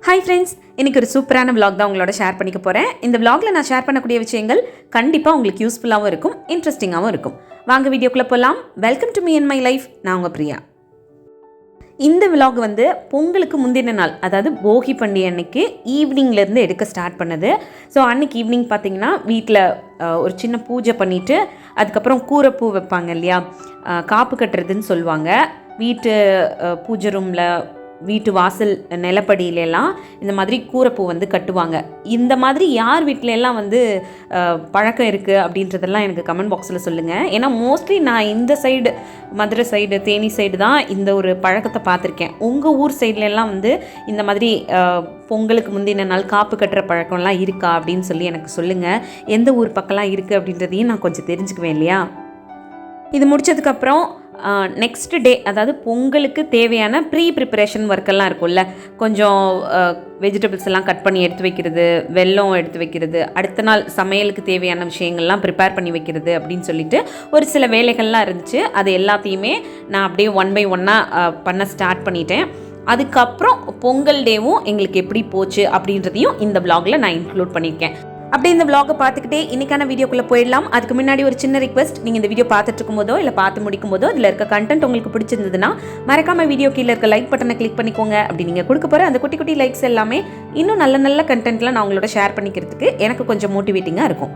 Hi friends, இன்றைக்கி ஒரு சூப்பரான vlog தான் உங்களோட ஷேர் பண்ணிக்க போகிறேன். இந்த vlogல நான் ஷேர் பண்ணக்கூடிய விஷயங்கள் கண்டிப்பாக உங்களுக்கு யூஸ்ஃபுல்லாகவும் இருக்கும், இன்ட்ரெஸ்டிங்காகவும் இருக்கும். வாங்க வீடியோக்குள்ளே போகலாம். Welcome to me and my life. நான் உங்கள் பிரியா. இந்த vlog வந்து பொங்கலுக்கு முந்தின நாள், அதாவது போகி பண்டிகை அன்னைக்கு ஈவினிங்லேருந்து எடுக்க ஸ்டார்ட் பண்ணது. ஸோ அன்றைக்கி ஈவினிங் பார்த்திங்கன்னா வீட்டில் ஒரு சின்ன பூஜை பண்ணிவிட்டு அதுக்கப்புறம் கூரைப்பூ வைப்பாங்க இல்லையா, காப்பு கட்டுறதுன்னு சொல்லுவாங்க. வீட்டு பூஜை ரூமில், வீட்டு வாசல் நிலப்படியிலெல்லாம் இந்த மாதிரி கூரைப்பூ வந்து கட்டுவாங்க. இந்த மாதிரி யார் வீட்டிலெல்லாம் வந்து பழக்கம் இருக்குது அப்படின்றதெல்லாம் எனக்கு கமெண்ட் பாக்ஸில் சொல்லுங்கள். ஏன்னா மோஸ்ட்லி நான் இந்த side, Madurai side, Theni side தான் இந்த ஒரு பழக்கத்தை பார்த்துருக்கேன். உங்கள் ஊர் சைட்லெல்லாம் வந்து இந்த மாதிரி பொங்கலுக்கு முந்தின நாள் காப்பு கட்டுற பழக்கம்லாம் இருக்கா அப்படின்னு சொல்லி எனக்கு சொல்லுங்கள். எந்த ஊர் பக்கம்லாம் இருக்குது அப்படின்றதையும் நான் கொஞ்சம் தெரிஞ்சுக்குவேன் இல்லையா. இது முடித்ததுக்கப்புறம் நெக்ஸ்ட் டே, அதாவது பொங்கலுக்கு தேவையான ப்ரிப்பரேஷன் ஒர்க்கெல்லாம் இருக்கும்ல, கொஞ்சம் வெஜிடபிள்ஸ் எல்லாம் கட் பண்ணி எடுத்து வைக்கிறது, வெல்லம் எடுத்து வைக்கிறது, அடுத்த நாள் சமையலுக்கு தேவையான விஷயங்கள்லாம் ப்ரிப்பேர் பண்ணி வைக்கிறது அப்படின்னு சொல்லிட்டு ஒரு சில வேலைகள்லாம் இருந்துச்சு. அது எல்லாத்தையுமே நான் அப்படியே ஒன் பை ஒன்னாக பண்ண ஸ்டார்ட் பண்ணிட்டேன். அதுக்கப்புறம் பொங்கல் டேவும் எங்களுக்கு எப்படி போச்சு அப்படின்றதையும் இந்த vlogல நான் இன்க்ளூட் பண்ணியிருக்கேன். அப்படியே இந்த vlog பார்த்துக்கிட்டே இன்றைக்கான வீடியோக்குள்ளே போயிடலாம். அதுக்கு முன்னாடி ஒரு சின்ன ரிக்வெஸ்ட், நீங்கள் இந்த வீடியோ பார்த்துட்டு இருக்கும்போதோ இல்லை பார்த்து முடிக்கும் போதோ இதில் இருக்க கண்டென்ட் உங்களுக்கு பிடிச்சிருந்ததுன்னா மறக்காமல் வீடியோ கீழே இருக்க லைக் பட்டனை கிளிக் பண்ணிக்கோங்க. அப்படி நீங்கள் கொடுக்க போகிற அந்த குட்டி குட்டி லைக்ஸ் எல்லாமே இன்னும் நல்ல நல்ல கண்டென்ட்லாம் நான் உங்களோட ஷேர் பண்ணிக்கிறதுக்கு எனக்கு கொஞ்சம் மோட்டிவேட்டிங்காக இருக்கும்.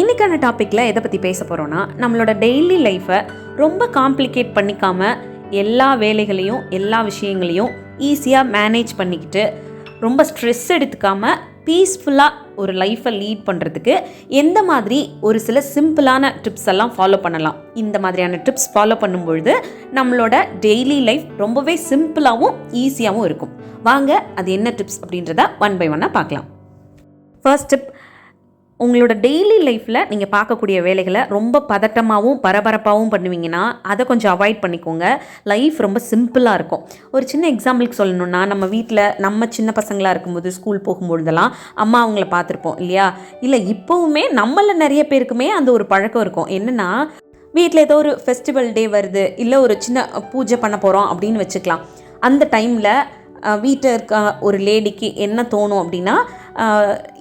இன்றைக்கான டாப்பிக்கில் எதை பற்றி பேச போகிறோன்னா, நம்மளோட டெய்லி லைஃப்பை ரொம்ப காம்ப்ளிகேட் பண்ணிக்காமல் எல்லா வேலைகளையும் எல்லா விஷயங்களையும் ஈஸியாக மேனேஜ் பண்ணிக்கிட்டு ரொம்ப ஸ்ட்ரெஸ் எடுத்துக்காமல் பீஸ்ஃபுல்லாக ஒரு லைஃப்பை லீட் பண்ணுறதுக்கு எந்த மாதிரி ஒரு சில சிம்பிளான டிப்ஸ் எல்லாம் ஃபாலோ பண்ணலாம். இந்த மாதிரியான டிப்ஸ் ஃபாலோ பண்ணும்பொழுது நம்மளோட டெய்லி லைஃப் ரொம்பவே சிம்பிளாகவும் ஈஸியாகவும் இருக்கும். வாங்க அது என்ன டிப்ஸ் அப்படின்றத ஒன் பை ஒன்னாக பார்க்கலாம். ஃபர்ஸ்ட் டிப், உங்களோட டெய்லி லைஃப்பில் நீங்கள் பார்க்கக்கூடிய வேலைகளை ரொம்ப பதட்டமாகவும் பரபரப்பாகவும் பண்ணுவீங்கன்னா அதை கொஞ்சம் அவாய்ட் பண்ணிக்கோங்க. லைஃப் ரொம்ப சிம்பிளாக இருக்கும். ஒரு சின்ன எக்ஸாம்பிளுக்கு சொல்லணுன்னா, நம்ம வீட்டில் நம்ம சின்ன பசங்களாக இருக்கும்போது ஸ்கூல் போகும்பொழுதெல்லாம் அம்மா அவங்கள பார்த்துருப்போம் இல்லையா. இல்லை இப்போவுமே நம்மள நிறைய பேருக்குமே அந்த ஒரு பழக்கம் இருக்கும். என்னென்னா, வீட்டில் ஏதோ ஒரு ஃபெஸ்டிவல் டே வருது, இல்லை ஒரு சின்ன பூஜை பண்ண போகிறோம் அப்படின்னு வச்சுக்கலாம். அந்த டைமில் வீட்டில் இருக்க ஒரு லேடிக்கு என்ன தோணும் அப்படின்னா,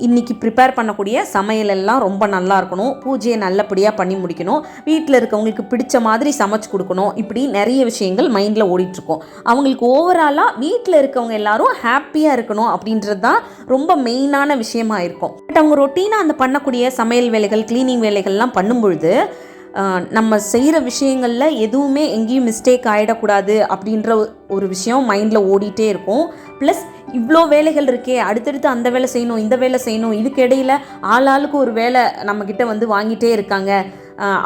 இன்றைக்கி ப்ரிப்பேர் பண்ணக்கூடிய சமையலெல்லாம் ரொம்ப நல்லா இருக்கணும், பூஜையை நல்லபடியாக பண்ணி முடிக்கணும், வீட்டில் இருக்கவங்களுக்கு பிடிச்ச மாதிரி சமைச்சு கொடுக்கணும், இப்படி நிறைய விஷயங்கள் மைண்டில் ஓடிட்டுருக்கோம். அவங்களுக்கு ஓவராலாக வீட்டில் இருக்கவங்க எல்லாரும் ஹாப்பியாக இருக்கணும் அப்படின்றது தான் ரொம்ப மெயினான விஷயமா இருக்கும். பட் அவங்க ரொட்டீனாக அந்த பண்ணக்கூடிய சமையல் வேலைகள், க்ளீனிங் வேலைகள்லாம் பண்ணும்பொழுது நம்ம செய்கிற விஷயங்களில் எதுவுமே எங்கேயும் மிஸ்டேக் ஆகிடக்கூடாது அப்படின்ற ஒரு விஷயம் மைண்டில் ஓடிட்டே இருக்கும். ப்ளஸ் இவ்வளோ வேலைகள் இருக்கே, அடுத்தடுத்து அந்த வேலை செய்யணும், இந்த வேலை செய்யணும், இதுக்கு இடையில் ஆளாளுக்கு ஒரு வேலை நம்மக்கிட்ட வந்து வாங்கிட்டே இருக்காங்க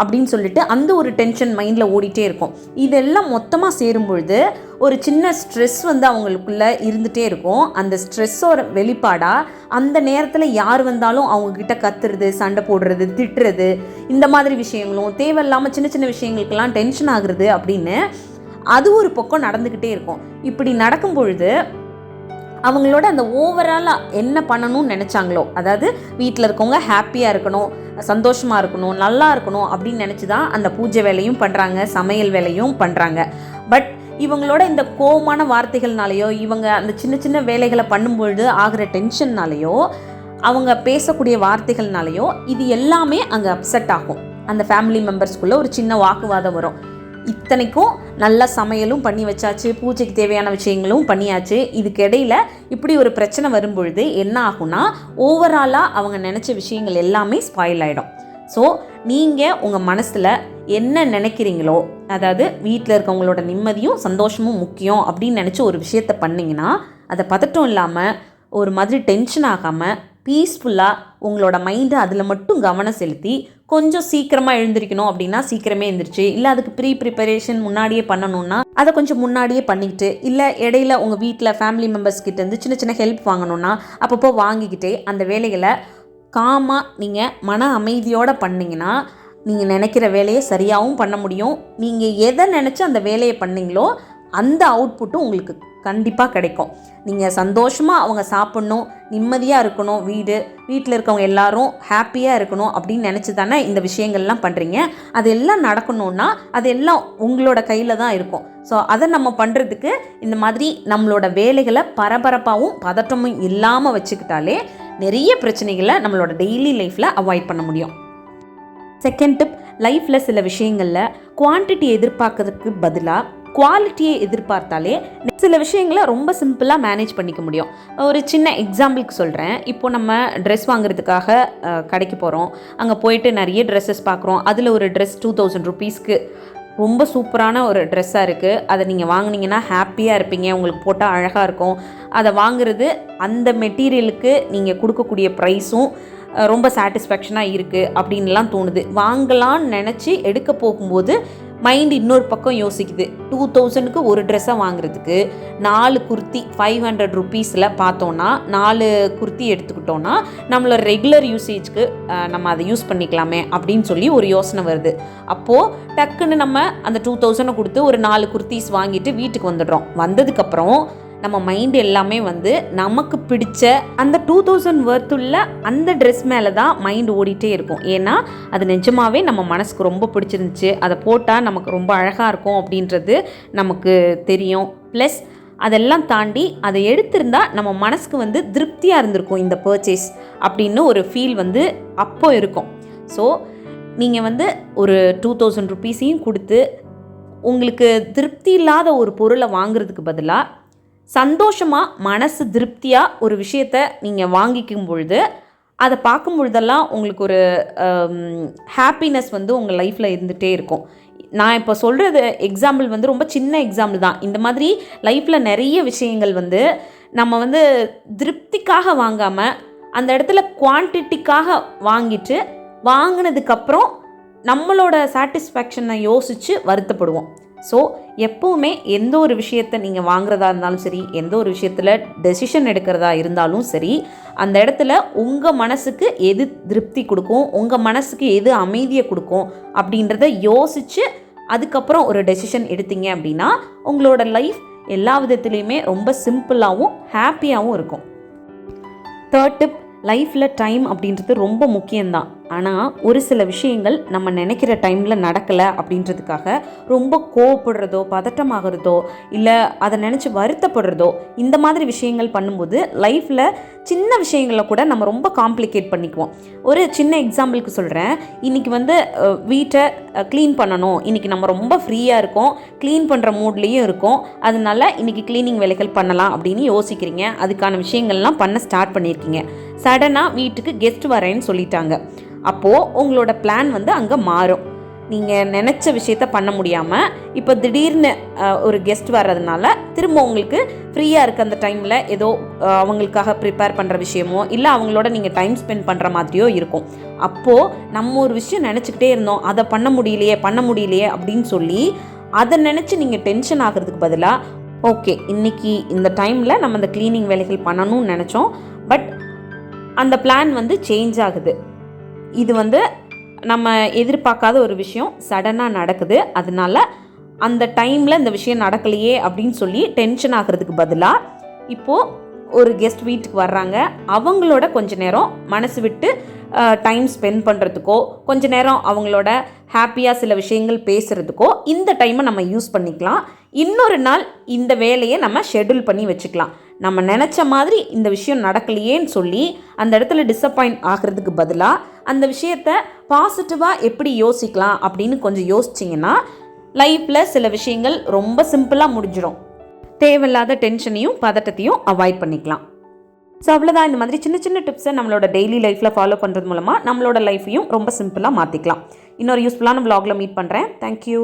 அப்படின்னு சொல்லிட்டு அந்த ஒரு டென்ஷன் மைண்டில் ஓடிட்டே இருக்கும். இதெல்லாம் மொத்தமாக சேரும்பொழுது ஒரு சின்ன ஸ்ட்ரெஸ் வந்து அவங்களுக்குள்ளே இருந்துகிட்டே இருக்கும். அந்த ஸ்ட்ரெஸ்ஸோட வெளிப்பாடாக அந்த நேரத்தில் யார் வந்தாலும் அவங்கக்கிட்ட கத்துறது, சண்டை போடுறது, திட்டுறது, இந்த மாதிரி விஷயங்களும், தேவையில்லாமல் சின்ன சின்ன விஷயங்களுக்கெல்லாம் டென்ஷன் ஆகுறது அப்படின்னு அது ஒரு பக்கம் நடந்துக்கிட்டே இருக்கும். இப்படி நடக்கும் பொழுது அவங்களோட அந்த ஓவராலாக என்ன பண்ணணும்னு நினச்சாங்களோ, அதாவது வீட்டில் இருக்கவங்க ஹாப்பியாக இருக்கணும், சந்தோஷமாக இருக்கணும், நல்லா இருக்கணும் அப்படின்னு நினச்சி தான் அந்த பூஜை வேலையும் பண்ணுறாங்க, சமையல் வேலையும் பண்ணுறாங்க. பட் இவங்களோட இந்த கோவமான வார்த்தைகள்னாலேயோ, இவங்க அந்த சின்ன சின்ன வேலைகளை பண்ணும்பொழுது ஆகிற டென்ஷன்னாலேயோ, அவங்க பேசக்கூடிய வார்த்தைகள்னாலேயோ இது எல்லாமே அங்கே அப்செட் ஆகும். அந்த ஃபேமிலி மெம்பர்ஸ்குள்ளே ஒரு சின்ன வாக்குவாதம் வரும். இத்தனைக்கும் நல்ல சமையலும் பண்ணி வச்சாச்சு, பூஜைக்கு தேவையான விஷயங்களும் பண்ணியாச்சு, இதுக்கு இடையில் இப்படி ஒரு பிரச்சனை வரும்பொழுது என்ன ஆகும்னா, ஓவராலாக அவங்க நினச்ச விஷயங்கள் எல்லாமே ஸ்பாயில் ஆகிடும். ஸோ நீங்கள் உங்கள் மனசில் என்ன நினைக்கிறீங்களோ, அதாவது வீட்டில் இருக்கவங்களோட நிம்மதியும் சந்தோஷமும் முக்கியம் அப்படின்னு நினச்சி ஒரு விஷயத்தை பண்ணிங்கன்னா, அதை பதட்டம் இல்லாமல் ஒரு மாதிரி டென்ஷன் ஆகாமல் பீஸ்ஃபுல்லாக உங்களோட மைண்டை அதில் மட்டும் கவனம் செலுத்தி கொஞ்சம் சீக்கிரமாக எழுந்திரிக்கணும் அப்படின்னா சீக்கிரமே எழுந்திரிச்சு, இல்லை அதுக்கு ப்ரிப்பரேஷன் முன்னாடியே பண்ணணுன்னா அதை கொஞ்சம் முன்னாடியே பண்ணிக்கிட்டு, இல்லை இடையில உங்கள் வீட்டில் ஃபேமிலி மெம்பர்ஸ் கிட்டேருந்து சின்ன சின்ன ஹெல்ப் வாங்கணுன்னா அப்பப்போ வாங்கிக்கிட்டே அந்த வேலைகளை காமாக நீங்கள் மன அமைதியோடு பண்ணிங்கன்னா நீங்கள் நினைக்கிற வேலையை சரியாகவும் பண்ண முடியும். நீங்கள் எதை நினச்சி அந்த வேலையை பண்ணிங்களோ அந்த அவுட்புட்டும் உங்களுக்கு கண்டிப்பாக கிடைக்கும். நீங்கள் சந்தோஷமாக அவங்க சாப்பிட்ணும், நிம்மதியாக இருக்கணும், வீட்டில் இருக்கவங்க எல்லாரும் ஹாப்பியாக இருக்கணும் அப்படின்னு நினச்சி தானே இந்த விஷயங்கள்லாம் பண்ணுறீங்க. அது எல்லாம் நடக்கணும்னா அது எல்லாம் உங்களோட கையில் தான் இருக்கும். ஸோ அதை நம்ம பண்ணுறதுக்கு இந்த மாதிரி நம்மளோட வேலைகளை பரபரப்பாகவும் பதட்டமும் இல்லாமல் வச்சுக்கிட்டாலே நிறைய பிரச்சனைகளை நம்மளோட டெய்லி லைஃப்பில் அவாய்ட் பண்ண முடியும். செகண்ட் டிப், லைஃப்பில் சில விஷயங்களில் குவான்டிட்டி எதிர்பார்க்கறதுக்கு பதிலாக குவாலிட்டியை எதிர்பார்த்தாலே சில விஷயங்களை ரொம்ப சிம்பிளாக மேனேஜ் பண்ணிக்க முடியும். ஒரு சின்ன எக்ஸாம்பிளுக்கு சொல்கிறேன். இப்போது நம்ம ட்ரெஸ் வாங்குறதுக்காக கடைக்கு போகிறோம். அங்கே போயிட்டு நிறைய ட்ரெஸ்ஸஸ் பார்க்குறோம். அதில் ஒரு ட்ரெஸ் 2000 rupeesக்கு ரொம்ப சூப்பரான ஒரு ட்ரெஸ்ஸாக இருக்குது. அதை நீங்கள் வாங்கினீங்கன்னா ஹாப்பியாக இருப்பீங்க, உங்களுக்கு போட்டால் அழகாக இருக்கும். அதை வாங்குறது அந்த மெட்டீரியலுக்கு நீங்கள் கொடுக்கக்கூடிய ப்ரைஸும் ரொம்ப சாட்டிஸ்ஃபேக்ஷனாக இருக்குது அப்படின்லாம் தோணுது. வாங்கலான்னு நினச்சி எடுக்க போகும்போது மைண்ட் இன்னொரு பக்கம் யோசிக்குது. 2000க்கு ஒரு ட்ரெஸ்ஸை வாங்குறதுக்கு 4 குர்த்தி 500 rupeesல பார்த்தோன்னா 4 குர்த்தி எடுத்துக்கிட்டோன்னா நம்மளோட ரெகுலர் யூசேஜ்க்கு நம்ம அதை யூஸ் பண்ணிக்கலாமே அப்படின்னு சொல்லி ஒரு யோசனை வருது. அப்போது டக்குன்னு நம்ம அந்த 2000 கொடுத்து ஒரு 4 குர்த்திஸ் வாங்கிட்டு வீட்டுக்கு வந்துடுறோம். வந்ததுக்கப்புறம் நம்ம மைண்டு எல்லாமே நமக்கு பிடிச்ச அந்த 2000 வர்த்துள்ள அந்த ட்ரெஸ் மேலே தான் மைண்டு ஓடிட்டே இருக்கும். ஏன்னா அது நிஜமாகவே நம்ம மனசுக்கு ரொம்ப பிடிச்சிருந்துச்சு, அதை போட்டால் நமக்கு ரொம்ப அழகாக இருக்கும் அப்படின்றது நமக்கு தெரியும். ப்ளஸ் அதெல்லாம் தாண்டி அதை எடுத்திருந்தா நம்ம மனசுக்கு திருப்தியாக இருந்திருக்கும் இந்த பர்ச்சேஸ் அப்படின்னு ஒரு ஃபீல் அப்போ இருக்கும். ஸோ நீங்கள் ஒரு 2000 rupeesையும் கொடுத்து உங்களுக்கு திருப்தி இல்லாத ஒரு பொருளை வாங்குறதுக்கு பதிலாக சந்தோஷமாக மனசு திருப்தியாக ஒரு விஷயத்தை நீங்கள் வாங்கிக்கும் பொழுது அதை பார்க்கும் பொழுதெல்லாம் உங்களுக்கு ஒரு ஹாப்பினஸ் உங்கள் லைஃப்பில் இருந்துகிட்டே இருக்கும். நான் இப்போ சொல்கிறது எக்ஸாம்பிள் ரொம்ப சின்ன எக்ஸாம்பிள் தான். இந்த மாதிரி லைஃப்பில் நிறைய விஷயங்கள் நம்ம திருப்திக்காக வாங்காமல் அந்த இடத்துல குவான்டிட்டிக்காக வாங்கிட்டு வாங்கினதுக்கப்புறம் நம்மளோட சாட்டிஸ்ஃபேக்ஷனை யோசித்து வருத்தப்படுவோம். ஸோ எப்போவுமே எந்த ஒரு விஷயத்தை நீங்கள் வாங்குறதா இருந்தாலும் சரி, எந்த ஒரு விஷயத்தில் டெசிஷன் எடுக்கிறதா இருந்தாலும் சரி, அந்த இடத்துல உங்கள் மனசுக்கு எது திருப்தி கொடுக்கும், உங்கள் மனசுக்கு எது அமைதியை கொடுக்கும் அப்படின்றத யோசித்து அதுக்கப்புறம் ஒரு டெசிஷன் எடுத்தீங்க அப்படின்னா உங்களோட லைஃப் எல்லா விதத்துலேயுமே ரொம்ப சிம்பிளாகவும் ஹாப்பியாகவும் இருக்கும். தேர்ட் டிப், லைஃப்பில் டைம் அப்படின்றது ரொம்ப முக்கியம்தான். ஆனால் ஒரு சில விஷயங்கள் நம்ம நினைக்கிற டைமில் நடக்கலை அப்படின்றதுக்காக ரொம்ப கோவப்படுறதோ பதட்டமாகிறதோ இல்லை அதை நினச்சி வருத்தப்படுறதோ இந்த மாதிரி விஷயங்கள் பண்ணும்போது லைஃப்பில் சின்ன விஷயங்களை கூட நம்ம ரொம்ப காம்ப்ளிகேட் பண்ணிக்குவோம். ஒரு சின்ன எக்ஸாம்பிளுக்கு சொல்கிறேன். இன்றைக்கி வீட்டை க்ளீன் பண்ணணும், இன்றைக்கி நம்ம ரொம்ப ஃப்ரீயாக இருக்கோம், க்ளீன் பண்ணுற மூட்லேயும் இருக்கோம், அதனால இன்றைக்கி க்ளீனிங் வேலைகள் பண்ணலாம் அப்படின்னு யோசிக்கிறீங்க. அதுக்கான விஷயங்கள்லாம் பண்ண ஸ்டார்ட் பண்ணியிருக்கீங்க. சடனாக வீட்டுக்கு கெஸ்ட் வரேன்னு சொல்லிட்டாங்க. அப்போது உங்களோட பிளான் அங்கே மாறும். நீங்கள் நினச்ச விஷயத்த பண்ண முடியாமல் இப்போ திடீர்னு ஒரு கெஸ்ட் வர்றதுனால திரும்ப உங்களுக்கு ஃப்ரீயாக இருக்க அந்த டைமில் ஏதோ அவங்களுக்காக ப்ரிப்பேர் பண்ணுற விஷயமோ இல்லை அவங்களோட நீங்கள் டைம் ஸ்பெண்ட் பண்ணுற மாதிரியோ இருக்கும். அப்போது நம்ம ஒரு விஷயம் நினச்சிக்கிட்டே இருந்தோம், அதை பண்ண முடியலையே அப்படின்னு சொல்லி அதை நினச்சி நீங்கள் டென்ஷன் ஆகிறதுக்கு பதிலாக ஓகே இன்றைக்கி இந்த டைமில் நம்ம அந்த க்ளீனிங் வேலைகள் பண்ணணும்னு நினச்சோம், பட் அந்த பிளான் சேஞ்ச் ஆகுது. இது நம்ம எதிர்பார்க்காத ஒரு விஷயம் சடனாக நடக்குது, அதனால அந்த டைமில் இந்த விஷயம் நடக்கலையே அப்படின்னு சொல்லி டென்ஷன் ஆகிறதுக்கு பதிலாக இப்போது ஒரு கெஸ்ட் வீட்டுக்கு வர்றாங்க, அவங்களோட கொஞ்ச நேரம் மனசு விட்டு டைம் ஸ்பெண்ட் பண்ணுறதுக்கோ கொஞ்ச நேரம் அவங்களோட ஹாப்பியாக சில விஷயங்கள் பேசுகிறதுக்கோ இந்த டைமை நம்ம யூஸ் பண்ணிக்கலாம். இன்னொரு நாள் இந்த வேலையை நம்ம ஷெட்யூல் பண்ணி வச்சுக்கலாம். நம்ம நினச்ச மாதிரி இந்த விஷயம் நடக்கலையேன்னு சொல்லி அந்த இடத்துல டிசப்பாயிண்ட் ஆகிறதுக்கு பதிலாக அந்த விஷயத்தை பாசிட்டிவாக எப்படி யோசிக்கலாம் அப்படின்னு கொஞ்சம் யோசிச்சிங்கன்னா லைஃப்பில் சில விஷயங்கள் ரொம்ப சிம்பிளாக முடிஞ்சிடும். தேவையில்லாத டென்ஷனையும் பதட்டத்தையும் அவாய்ட் பண்ணிக்கலாம். ஸோ அவ்வளோதான். இந்த மாதிரி சின்ன சின்ன டிப்ஸை நம்மளோட டெய்லி லைஃப்பில் ஃபாலோ பண்ணுறது மூலமாக நம்மளோட லைஃப்பையும் ரொம்ப சிம்பிளாக மாற்றிக்கலாம். இன்னொரு யூஸ்ஃபுல்லான vlogல மீட் பண்ணுறேன். தேங்க்யூ.